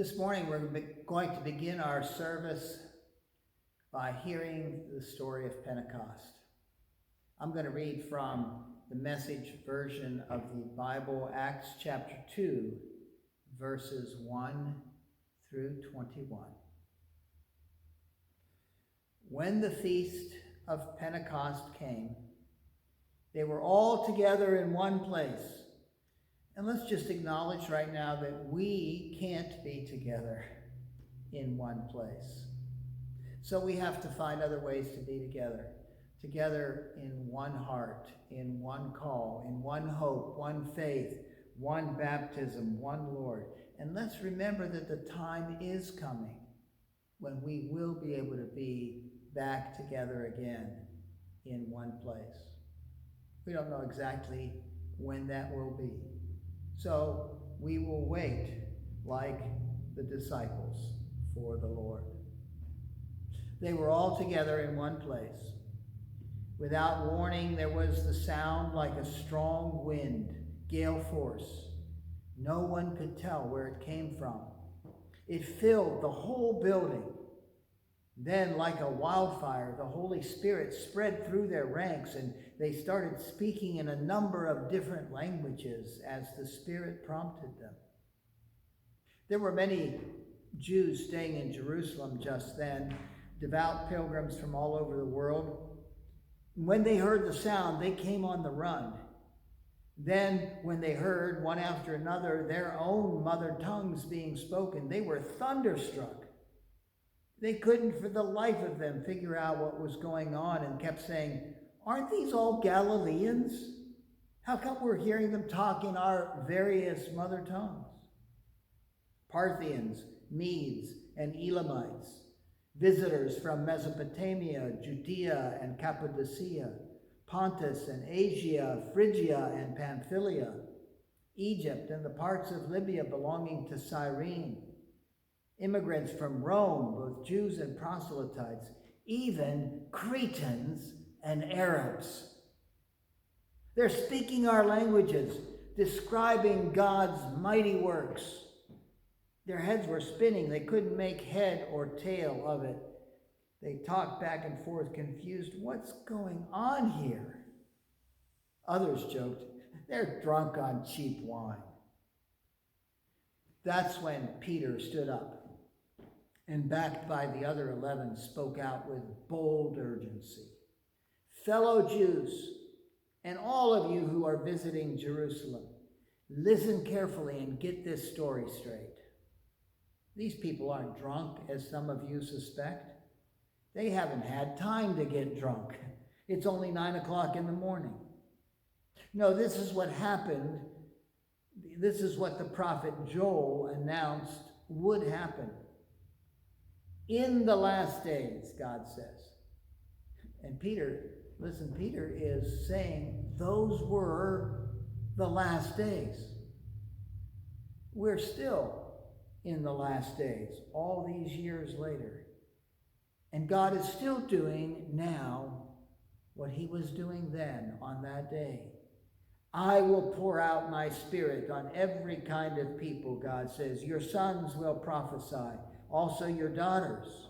This morning we're going to begin our service by hearing the story of Pentecost. I'm going to read from the Message version of the Bible, Acts chapter 2, verses 1 through 21. When the feast of Pentecost came, they were all together in one place. And let's just acknowledge right now that we can't be together in one place. So we have to find other ways to be together in one heart, in one call, in one hope, one faith, one baptism, one Lord. And let's remember that the time is coming when we will be able to be back together again in one place. We don't know exactly when that will be. So we will wait like the disciples for the Lord. They were all together in one place. Without warning, there was the sound like a strong wind, gale force. No one could tell where it came from. It filled the whole building. Then, like a wildfire, the Holy Spirit spread through their ranks, and they started speaking in a number of different languages as the Spirit prompted them. There were many Jews staying in Jerusalem just then, devout pilgrims from all over the world. When they heard the sound, they came on the run. Then, when they heard, one after another, their own mother tongues being spoken, they were thunderstruck. They couldn't for the life of them figure out what was going on and kept saying, "Aren't these all Galileans? How come we're hearing them talk in our various mother tongues?" Parthians, Medes, and Elamites, visitors from Mesopotamia, Judea and Cappadocia, Pontus and Asia, Phrygia and Pamphylia, Egypt and the parts of Libya belonging to Cyrene, immigrants from Rome, both Jews and proselytes, even Cretans and Arabs. They're speaking our languages, describing God's mighty works. Their heads were spinning. They couldn't make head or tail of it. They talked back and forth, confused. What's going on here? Others joked, they're drunk on cheap wine. That's when Peter stood up and, backed by the other 11, spoke out with bold urgency. "Fellow Jews, and all of you who are visiting Jerusalem, listen carefully and get this story straight. These people aren't drunk, as some of you suspect. They haven't had time to get drunk. It's only 9 o'clock in the morning. No, this is what happened. This is what the prophet Joel announced would happen. In the last days, God says." And Peter is saying those were the last days. We're still in the last days, all these years later. And God is still doing now what he was doing then on that day. "I will pour out my Spirit on every kind of people," God says. "Your sons will prophesy, also your daughters.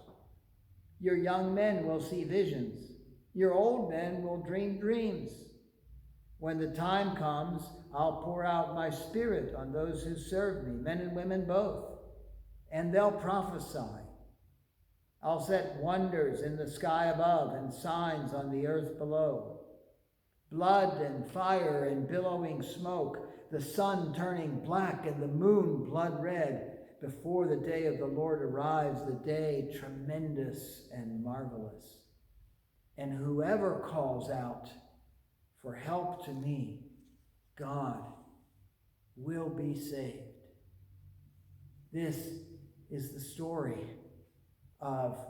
Your young men will see visions. Your old men will dream dreams. When the time comes, I'll pour out my Spirit on those who serve me, men and women both, and they'll prophesy. I'll set wonders in the sky above and signs on the earth below. Blood and fire and billowing smoke, the sun turning black and the moon blood red, before the day of the Lord arrives, the day tremendous and marvelous. And whoever calls out for help to me, God will be saved." This is the story of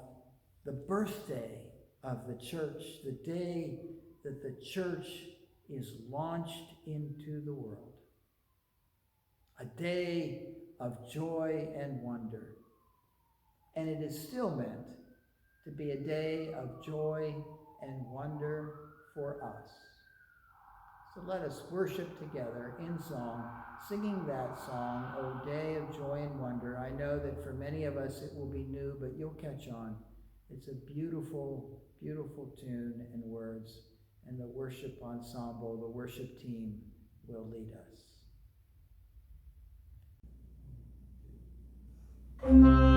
the birthday of the church, the day that the church is launched into the world. A day of joy and wonder. And it is still meant to be a day of joy and wonder for us. So let us worship together in song, singing that song, O Day of Joy and Wonder. I know that for many of us it will be new, but you'll catch on. It's a beautiful, beautiful tune and words, and the worship ensemble, the worship team will lead us.